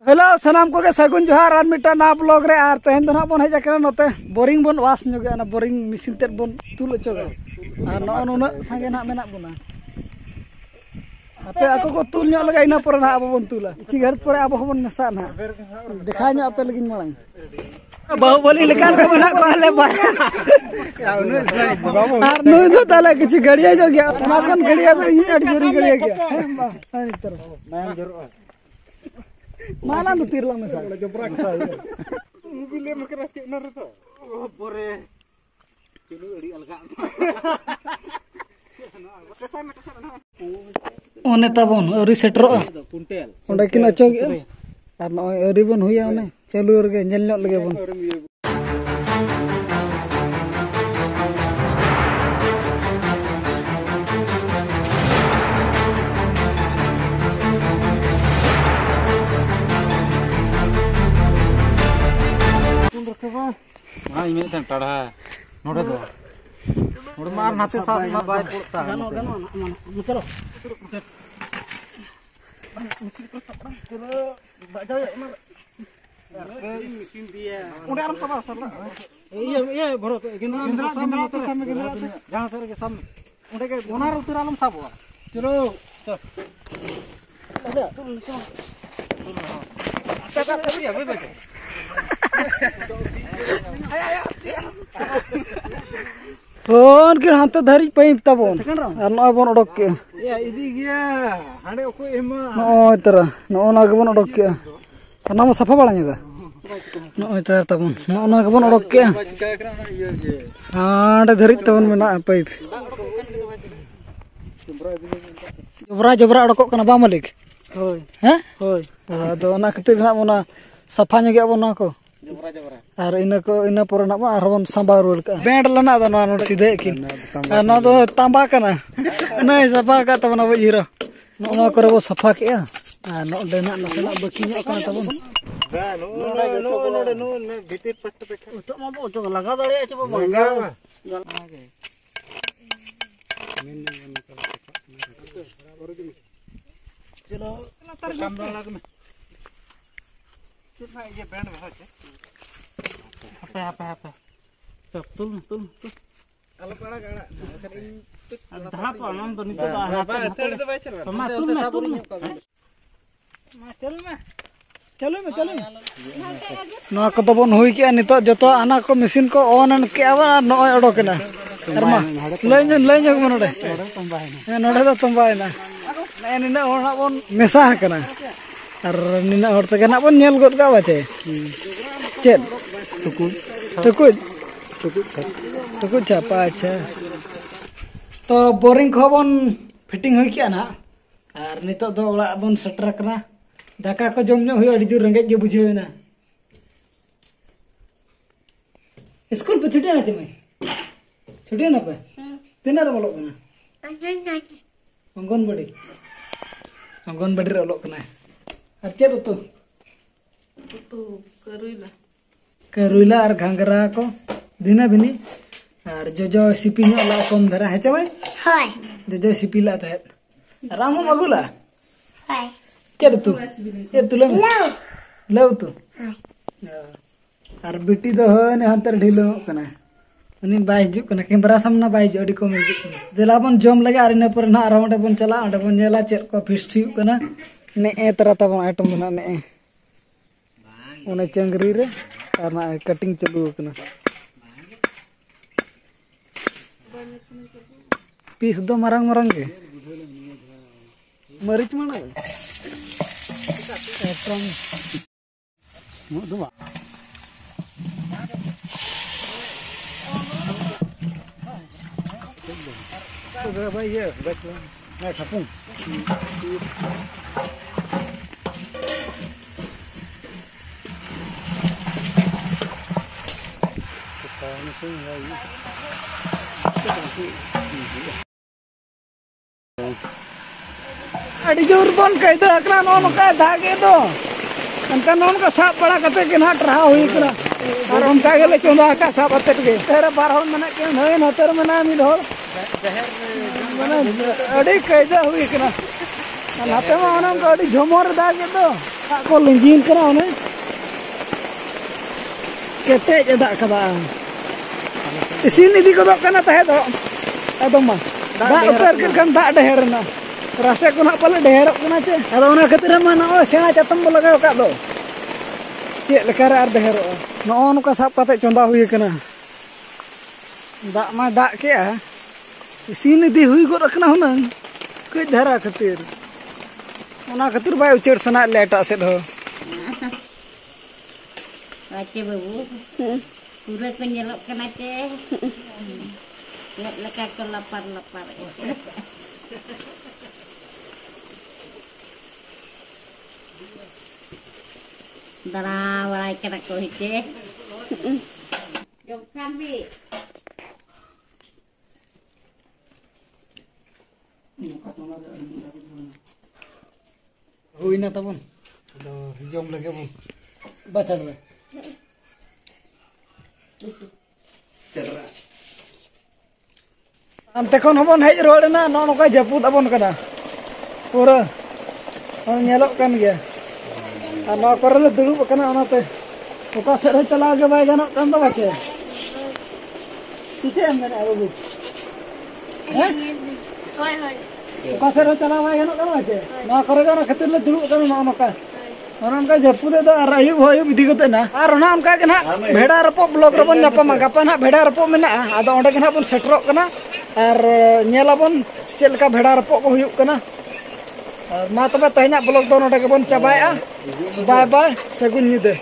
Hello सामान को के सगुन जोहार और मिटा ना ब्लॉग रे आर तेहन दो ना बन हेज आकना नते बोरिंग बन वास ᱧᱚᱜ ना बोरिंग मिसिन ते बन तुल अचोगा और न नुना संगे ना मेना बुना आपे आको को तुल ᱧᱚᱜ लगा इना पर ना अब बन तुला इची घर पर अब बन नसा ना देखा ᱧᱚᱜ आपे लगिन मळाई बाहुबली लेकान को बना को हले बाय और नुई दो ताले किछि गड़िया जो गया नाकन गड़िया को इन अड़ जोरी गड़िया गया हां तरह मैं जरूर माला तो तीर लंग में जबरा बिले मकरा चेना रे तो बोरे किलो अड़ी अलगा ओने तबन अरी सेटरो कुंटेल ओंडे किन अचो और नय अरी बन हुया ओने चालू रे नेल ᱧᱚᱜ लगे बन हाँ इमें तन टाड़ा नोड़े दो नोड़े मार नाते साथ ना बाय पड़ता गानो गानो चलो मशीन दिया उड़े आराम सब सर ये भरो गिंद्रा सामने जहां सर के सामने उड़े के गोनार उतर आलम साब चलो चलो फोन के हाथ धरी पैप तबन और नय बन ओडक के या इदी गया हांडे ओको एमा नय तरह नय के बन ओडक के ना म सफा बाळा न्यागा नय तरह तबन नय के बन ओडक के हांडे धरी तबन मेना पैप जबरा जबरा ओडक कना बा मालिक होय हैं होय अदो ना खतिर ना मोना सफा न्यागा बन को और इना पर ना आर बन संबा रोल का बैंड लना द ना नोड सीधे किन ना तो तांबा कना नहीं सफा का तब ना हीरो ना करे वो सफा के आ नो देना ना बकी नो कना तब नो भीतर पस्त पे तो मा बो तो लगा दड़े छ बो मंगा चलो काम लगा में कितना ये बैंड में है apa cok tul kalau pala gala dhara panam to nito da ma tul चलो ना को तो बन हुई के नितो जतो आना को मशीन को ऑन अन के आवा नय ओडोकना अरमा लय मनोडे नोडे तो तंबायना निना होना बन मेसा हकना और निना हर तक ना बन नेल गोद का बाचे चेद टुकुज छापा अच्छा तो बोरिंग को बन फिटिंग हुई क्या ना और नितो दो ओड़ा बन सेटर कना दाका को जम नो हुई अड़ी जोर रंगे जे बुझे ना स्कूल पे छुट्टी ना तिमे छुट्टी ना पे तिना रे बोलो कना अंगनबाड़ी रे ओलो कना और चेद तो करुला और घांगरा को दिना बिनी और जो सिपी नो ला कम धरा है चवे हाय जो सिपी ला था रामो मगुला हाय चल तू ये तू लो तू और बेटी दो ने हंतर ढिलो कना उनी बाय हिजु कना कैमरा सामना बाय हिजु अडी कम हिजु देला बन जम लगे और इन पर ना आराम बन चला अंडे बन जेला चेक को फिस्ट हिजु कना ने ए तरह तब आइटम बना ने उन्हें चंगरी रे और ना कटिंग चालू कना पीस दो मरंग मरंग के मरीच माना एटम मो दुआ तो भाई ये बैठ मैं खपूं अड़ी जोर बन कई दो अकरा नोन का धागे दो अंका नोन का साफ बड़ा कते के ना ट्रा हुई करा और उनका गेले चोंदा का साफ अते के तेरे 12 मने के होय न तेरे मना मी ढोल अड़ी कई दो हुई करा नाते मा ओनम को अड़ी झमोर दागे दो को लिंजीन करा उन्हें केटेज दाग कदा इसीन इदी को कना तहे दो एकदम दाग उतर के kan दाग ढेरना रासे को ना पले ढेरक कना चे अदो ओना खातिर मा न सेना चतम बो लगाव का दो चे लेकर आर ढेरो नो नुका साब काते चंदा हुई कना दाग मा दाग के इसीन इदी हुई गो रखना हुनंग कई धारा खातिर ओना खातिर बाय उचर सना लेटा से हो Baca babu, pura ko nyelok kena ce, lihat leka ko lapar. Dara walai kena ko hite, jom kambi. Hui na tabun, jom lagi bun, baca dulu. Ante kon hobon hej road na no noka japut abon kana pura nyelok kan gya ano korle dulu kana onate oka sere chala ge bai ganok kan to bache kite amene abu Hoi. oka sere chala bai ganok kan bache na kore kana khatir le dulu kana no noka orang ka japude to arayu hoyu bidi kote na ar ona amka kana bheda rapo blog rabon nyapa gapa na bheda rapo mena ado onde kana pun setrok kana ar nyelabon chelka bheda rapo ko huyuk kana ma tobe tehnya blog do onde ke bon cabai bye bye segun nyide